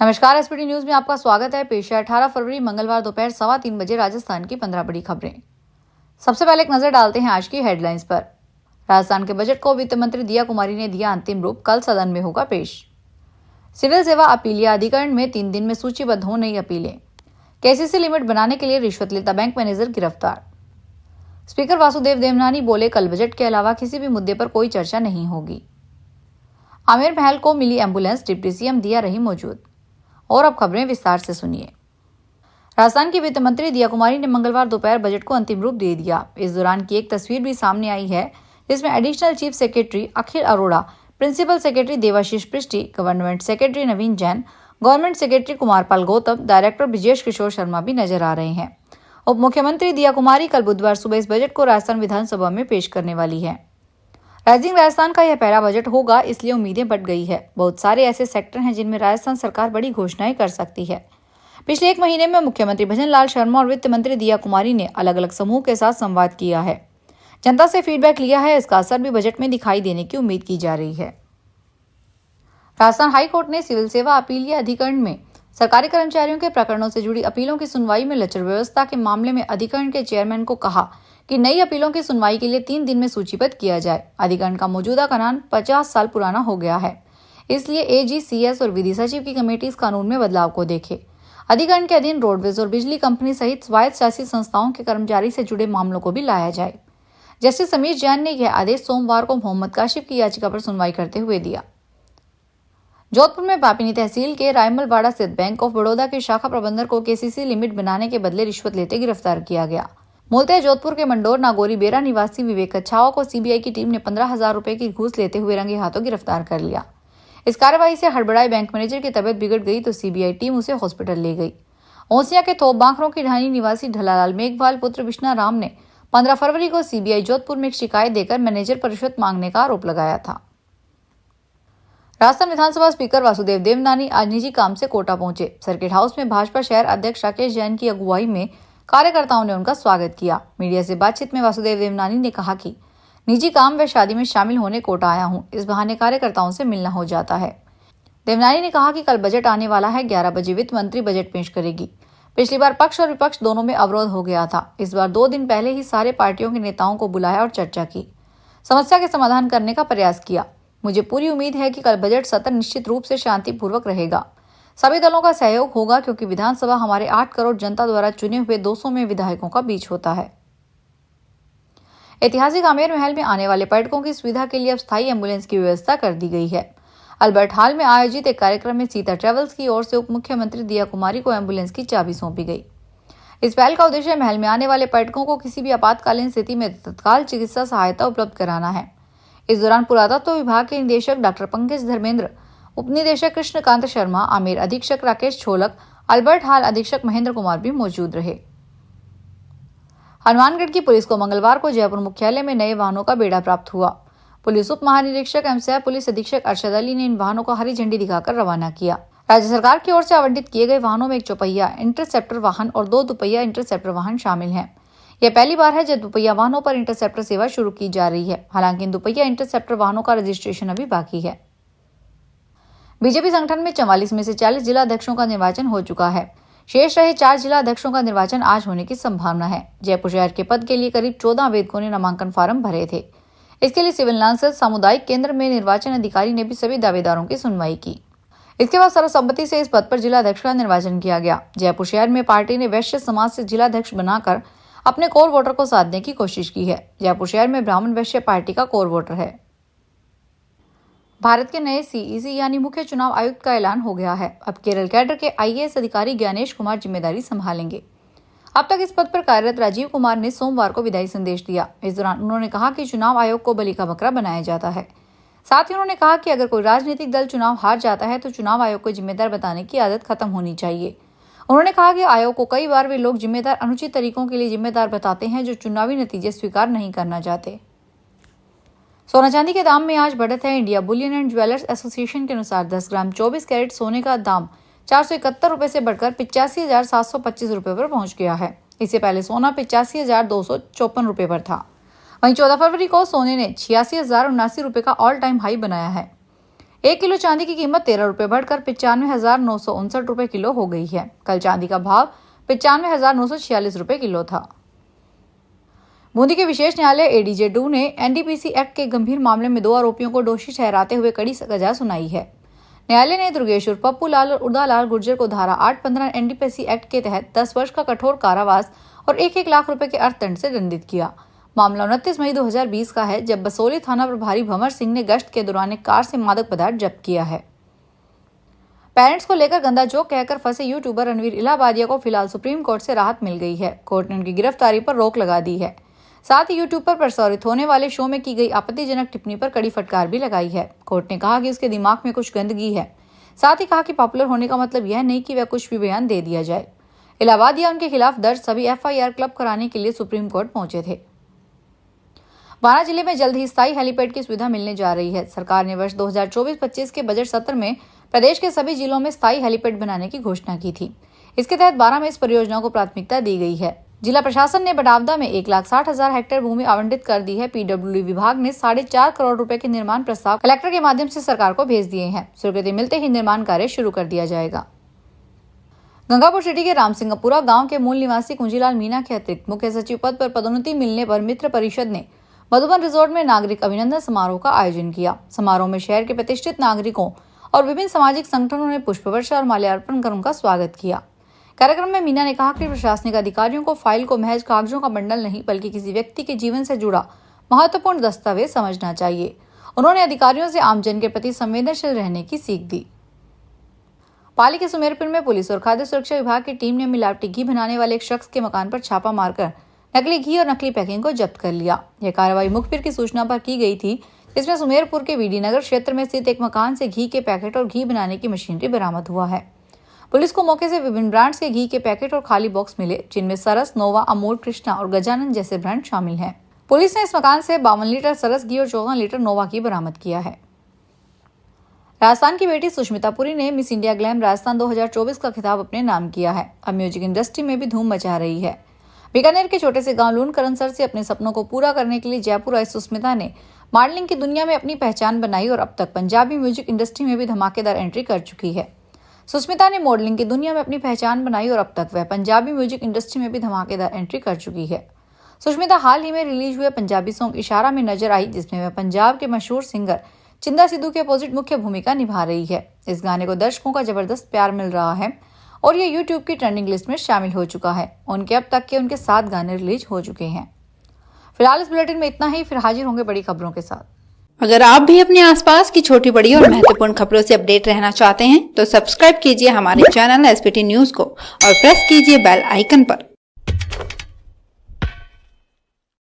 नमस्कार, SPT news में आपका स्वागत है। पेश है 18 फरवरी मंगलवार दोपहर 3:15 बजे राजस्थान की 15 बड़ी खबरें। सबसे पहले एक नजर डालते हैं आज की हेडलाइंस पर। राजस्थान के बजट को वित्त मंत्री दिया कुमारी ने दिया अंतिम रूप, कल सदन में होगा पेश। सिविल सेवा अपीलीय अधिकरण में 3 दिन में सूचीबद्ध हो नई अपीलें। केसीसी लिमिट बनाने के लिए रिश्वत लेता बैंक मैनेजर गिरफ्तार। स्पीकर वासुदेव देवनानी बोले, कल बजट के अलावा किसी भी मुद्दे पर कोई चर्चा नहीं होगी। आमेर महल को मिली एम्बुलेंस, डिप्टी सीएम दिया रही मौजूद। और अब खबरें विस्तार से सुनिए। राजस्थान की वित्त मंत्री दिया कुमारी ने मंगलवार दोपहर बजट को अंतिम रूप दे दिया। इस दौरान की एक तस्वीर भी सामने आई है, जिसमें additional chief secretary Akhil Arora, principal secretary Devashish Prishti, government secretary Naveen Jain, government secretary Kumarpal Gautam, director Brijesh Kishore Sharma भी नजर आ रहे हैं। उप मुख्यमंत्री दिया कुमारी कल बुधवार सुबह इस बजट को राजस्थान विधानसभा में पेश करने वाली है। राइजिंग राजस्थान का यह पहला बजट होगा, इसलिए उम्मीदें बढ़ गई है। बहुत सारे ऐसे सेक्टर हैं जिनमें राजस्थान सरकार बड़ी घोषणाएं कर सकती है। पिछले एक महीने में मुख्यमंत्री भजन लाल शर्मा और वित्त मंत्री दिया कुमारी ने अलग अलग समूह के साथ संवाद किया है, जनता से फीडबैक लिया है। इसका असर भी बजट में दिखाई देने की उम्मीद की जा रही है। राजस्थान हाईकोर्ट ने सिविल सेवा अपीलीय अधिकरण में सरकारी कर्मचारियों के प्रकरणों से जुड़ी अपीलों की सुनवाई में लचर व्यवस्था के मामले में अधिकरण के चेयरमैन को कहा कि नई अपीलों की सुनवाई के लिए 3 दिन में सूचीबद्ध किया जाए। अधिकरण का मौजूदा कानून 50 साल पुराना हो गया है, इसलिए एजी, सीएस और विधि सचिव की कमेटी इस कानून में बदलाव को देखे। अधिकरण के अधीन रोडवेज और बिजली कंपनी सहित स्वायत्त शासी संस्थाओं के कर्मचारी से जुड़े मामलों को भी लाया जाए। जस्टिस समीर जैन ने यह आदेश सोमवार को मोहम्मद काशिफ की याचिका पर सुनवाई करते हुए दिया। जोधपुर में पापिनी तहसील के रायमलवाड़ा स्थित बैंक ऑफ बड़ौदा के शाखा प्रबंधक को केसीसी लिमिट बनाने के बदले रिश्वत लेते गिरफ्तार किया गया। मूलतः जोधपुर के मंडोर नागौरी बेरा निवासी विवेक कच्छावा को सीबीआई की टीम ने 15,000 रुपए की घूस लेते हुए रंगे हाथों गिरफ्तार कर लिया। इस कार्रवाई से हड़बड़ाए बैंक मैनेजर की तबियत बिगड़ गई तो सीबीआई टीम उसे हॉस्पिटल ले गई। ओसिया के तोप बांखरों की ढाणी निवासी ढलालाल मेघवाल पुत्र विष्णा राम ने 15 फरवरी को सीबीआई जोधपुर में एक शिकायत देकर मैनेजर पर रिश्वत मांगने का आरोप लगाया था। राजस्थान विधानसभा स्पीकर वासुदेव देवनानी आज निजी काम से कोटा पहुंचे। सर्किट हाउस में भाजपा शहर अध्यक्ष राकेश जैन की अगुवाई में कार्यकर्ताओं ने उनका स्वागत किया। मीडिया से बातचीत में वासुदेव देवनानी ने कहा कि निजी काम व शादी में शामिल होने कोटा आया हूं, इस बहाने कार्यकर्ताओं से मिलना हो जाता है। देवनानी ने कहा कि कल बजट आने वाला है, 11 बजे वित्त मंत्री बजट पेश करेगी। पिछली बार पक्ष और विपक्ष दोनों में अवरोध हो गया था। इस बार 2 दिन पहले ही सारे पार्टियों के नेताओं को बुलाया और चर्चा की, समस्या के समाधान करने का प्रयास किया। मुझे पूरी उम्मीद है कि कल बजट सत्र निश्चित रूप से शांतिपूर्वक रहेगा। सभी दलों का सहयोग होगा, क्योंकि विधानसभा हमारे 8 करोड़ जनता द्वारा चुने हुए 200 में विधायकों का बीच होता है। ऐतिहासिक आमेर महल में आने वाले पर्यटकों की सुविधा के लिए अब स्थायी एम्बुलेंस की व्यवस्था कर दी गई है। अल्बर्ट हॉल में आयोजित एक कार्यक्रम में सीता ट्रेवल्स की ओर से उप मुख्यमंत्री दिया कुमारी को एम्बुलेंस की चाबी सौंपी गई। इस पहल का उद्देश्य महल में आने वाले पर्यटकों को किसी भी आपातकालीन स्थिति में तत्काल चिकित्सा सहायता उपलब्ध कराना है। इस दौरान पुरातत्व विभाग के निदेशक डॉक्टर पंकज धर्मेंद्र, उप निदेशक कृष्णकांत शर्मा, आमेर अधीक्षक राकेश छोलक, अल्बर्ट हॉल अधीक्षक महेंद्र कुमार भी मौजूद रहे। हनुमानगढ़ की पुलिस को मंगलवार को जयपुर मुख्यालय में नए वाहनों का बेड़ा प्राप्त हुआ। पुलिस उप महानिरीक्षक एवं सह पुलिस अधीक्षक अरशद अली ने इन वाहनों को हरी झंडी दिखाकर रवाना किया। राज्य सरकार की ओर से आवंटित किए गए वाहनों में एक चौपहिया इंटरसेप्टर वाहन और 2 दुपहिया इंटरसेप्टर वाहन शामिल हैं। यह पहली बार है जब दुपहिया वाहनों पर इंटरसेप्टर सेवा शुरू की जा रही है। हालांकि इन दुपहिया इंटरसेप्टर वाहनों का रजिस्ट्रेशन अभी बाकी है। बीजेपी संगठन में 44 में से 40 जिला अध्यक्षों का निर्वाचन हो चुका है। शेष रहे 4 जिला अध्यक्षों का निर्वाचन आज होने की संभावना है। जयपुर शहर के पद के लिए करीब 14 आवेदकों ने नामांकन फार्म भरे थे। इसके लिए सिविल लाइंस सामुदायिक केंद्र में निर्वाचन अधिकारी ने भी सभी दावेदारों की सुनवाई की। इसके बाद सर्वसम्मति से इस पद पर जिला अध्यक्ष का निर्वाचन किया गया। जयपुर शहर में पार्टी ने वैश्य समाज से जिला अध्यक्ष बनाकर अपने कोर वोटर को साधने की कोशिश की है। जयपुर शहर में ब्राह्मण वैश्य पार्टी का कोर वोटर है। भारत के नए सीईसी यानी मुख्य चुनाव आयुक्त का ऐलान हो गया है। अब केरल कैडर के आईएएस अधिकारी ज्ञानेश कुमार जिम्मेदारी संभालेंगे। अब तक इस पद पर कार्यरत राजीव कुमार ने सोमवार को विदाई संदेश दिया। इस दौरान उन्होंने कहा कि चुनाव आयोग को बलि का बकरा बनाया जाता है। साथ ही उन्होंने कहा कि अगर कोई राजनीतिक दल चुनाव हार जाता है तो चुनाव आयोग को जिम्मेदार बताने की आदत खत्म होनी चाहिए। उन्होंने कहा कि आयोग को कई बार वे लोग जिम्मेदार अनुचित तरीकों के लिए जिम्मेदार बताते हैं जो चुनावी नतीजे स्वीकार नहीं करना चाहते। सोना चांदी के दाम में आज बढ़त है। India Boolean and jewellers association के अनुसार 10 ग्राम 24 कैरेट सोने का दाम 471 रुपए से बढ़कर 85,725 रुपए पर पहुंच गया है। इससे पहले सोना 85,254 रुपए पर था। वहीं 14 फरवरी को सोने ने 86,079 रुपए का ऑल टाइम हाई बनाया है। 1 किलो चांदी की कीमत 13 रुपए बढ़कर 95,959 रुपए किलो हो गई है। कल चांदी का भाव 95,946 रुपए किलो था। बूंदी के विशेष न्यायालय एडीजे 2 ने एनडीपीसी एक्ट के गंभीर मामले में 2 आरोपियों को दोषी ठहराते हुए कड़ी सजा सुनाई है। न्यायालय ने दुर्गेश उर्फ पप्पू लाल और उदालाल गुर्जर को धारा 815 एनडीपीसी एक्ट के तहत 10 वर्ष का कठोर कारावास और 1-1 लाख रुपए के अर्थदंड से दंडित किया। मामला 29 मई 2020 का है, जब बसोली थाना प्रभारी भंवर सिंह ने गश्त के दौरान एक कार से मादक पदार्थ जब्त किया है। पेरेंट्स को लेकर गंदा जोक कहकर फंसे यूट्यूबर रणवीर इलाहाबादिया को फिलहाल सुप्रीम कोर्ट से राहत मिल गई है। कोर्ट ने उनकी गिरफ्तारी पर रोक लगा दी है। साथ ही यूट्यूब पर प्रसारित होने वाले शो में की गई आपत्तिजनक टिप्पणी पर कड़ी फटकार भी लगाई है। कोर्ट ने कहा कि उसके दिमाग में कुछ गंदगी है। साथ ही कहा कि पॉपुलर होने का मतलब यह नहीं कि वह कुछ भी बयान दे दिया जाए। इलाहाबादिया उनके खिलाफ दर्ज सभी एफआईआर क्लब कराने के लिए सुप्रीम कोर्ट पहुंचे थे। बारां जिले में जल्द ही स्थायी हेलीपैड की सुविधा मिलने जा रही है। सरकार ने वर्ष 2024-25 के बजट सत्र में प्रदेश के सभी जिलों में स्थायी हेलीपैड बनाने की घोषणा की थी। इसके तहत बारां में इस परियोजना को प्राथमिकता दी गई है। जिला प्रशासन ने बटावदा में 1,60,000 हेक्टेयर भूमि आवंटित कर दी है। पीडब्ल्यूडी विभाग ने 4.5 करोड़ रुपए के निर्माण प्रस्ताव कलेक्टर के माध्यम से सरकार को भेज दिए हैं। स्वीकृति मिलते ही निर्माण कार्य शुरू कर दिया जाएगा। गंगापुर सिटी के रामसिंहपुरा गांव के मूल निवासी कुंजीलाल मीणा के अतिरिक्त मुख्य सचिव पद पर पदोन्नति मिलने पर मित्र परिषद ने मधुबन रिजॉर्ट में नागरिक अभिनंदन समारोह का आयोजन किया। समारोह में शहर के प्रतिष्ठित नागरिकों और विभिन्न सामाजिक संगठनों ने पुष्प वर्षा और माल्यार्पण कर उनका स्वागत किया। कार्यक्रम में मीना ने कहा कि प्रशासनिक अधिकारियों को फाइल को महज कागजों का बंडल नहीं बल्कि किसी व्यक्ति के जीवन से जुड़ा महत्वपूर्ण दस्तावेज समझना चाहिए। उन्होंने अधिकारियों से आमजन के प्रति संवेदनशील रहने की सीख दी। पाली के सुमेरपुर में पुलिस और खाद्य सुरक्षा विभाग की टीम ने मिलावटी घी बनाने वाले एक शख्स के मकान पर छापा मारकर नकली घी और नकली पैकिंग को जब्त कर लिया। यह कार्रवाई मुखबिर की सूचना पर की गई थी, जिसमें सुमेरपुर के वीडी नगर क्षेत्र में स्थित एक मकान से घी के पैकेट और घी बनाने की मशीनरी बरामद हुआ है। पुलिस को मौके से विभिन्न ब्रांड्स के घी के पैकेट और खाली बॉक्स मिले, जिनमें सरस, नोवा, अमूल, कृष्णा और गजानन जैसे ब्रांड शामिल हैं। पुलिस ने इस मकान से 52 लीटर सरस घी और 14 लीटर नोवा घी बरामद किया है। राजस्थान की बेटी सुष्मिता पुरी ने मिस इंडिया ग्लैम राजस्थान 2024 का खिताब अपने नाम किया है। अब म्यूजिक इंडस्ट्री में भी धूम मचा रही है। बीकानेर के छोटे से गांव लूनकरनसर से अपने सपनों को पूरा करने के लिए जयपुर आई सुष्मिता ने मॉडलिंग की दुनिया में अपनी पहचान बनाई और अब तक पंजाबी म्यूजिक इंडस्ट्री में भी धमाकेदार एंट्री कर चुकी है। सुष्मिता ने मॉडलिंग की दुनिया में अपनी पहचान बनाई और अब तक वह पंजाबी म्यूजिक इंडस्ट्री में भी धमाकेदार एंट्री कर चुकी है। सुष्मिता हाल ही में रिलीज हुए पंजाबी सॉन्ग इशारा में नजर आई, जिसमें वह पंजाब के मशहूर सिंगर चिंदा सिद्धू के अपोजिट मुख्य भूमिका निभा रही है। इस गाने को दर्शकों का जबरदस्त प्यार मिल रहा है और ये यूट्यूब की ट्रेंडिंग लिस्ट में शामिल हो चुका है। उनके अब तक के 7 गाने रिलीज हो चुके हैं। फिलहाल इस बुलेटिन में इतना ही, फिर हाजिर होंगे बड़ी खबरों के साथ। अगर आप भी अपने आसपास की छोटी बड़ी और महत्वपूर्ण खबरों से अपडेट रहना चाहते हैं तो सब्सक्राइब कीजिए हमारे चैनल एसपीटी न्यूज को और प्रेस कीजिए बेल आइकन पर।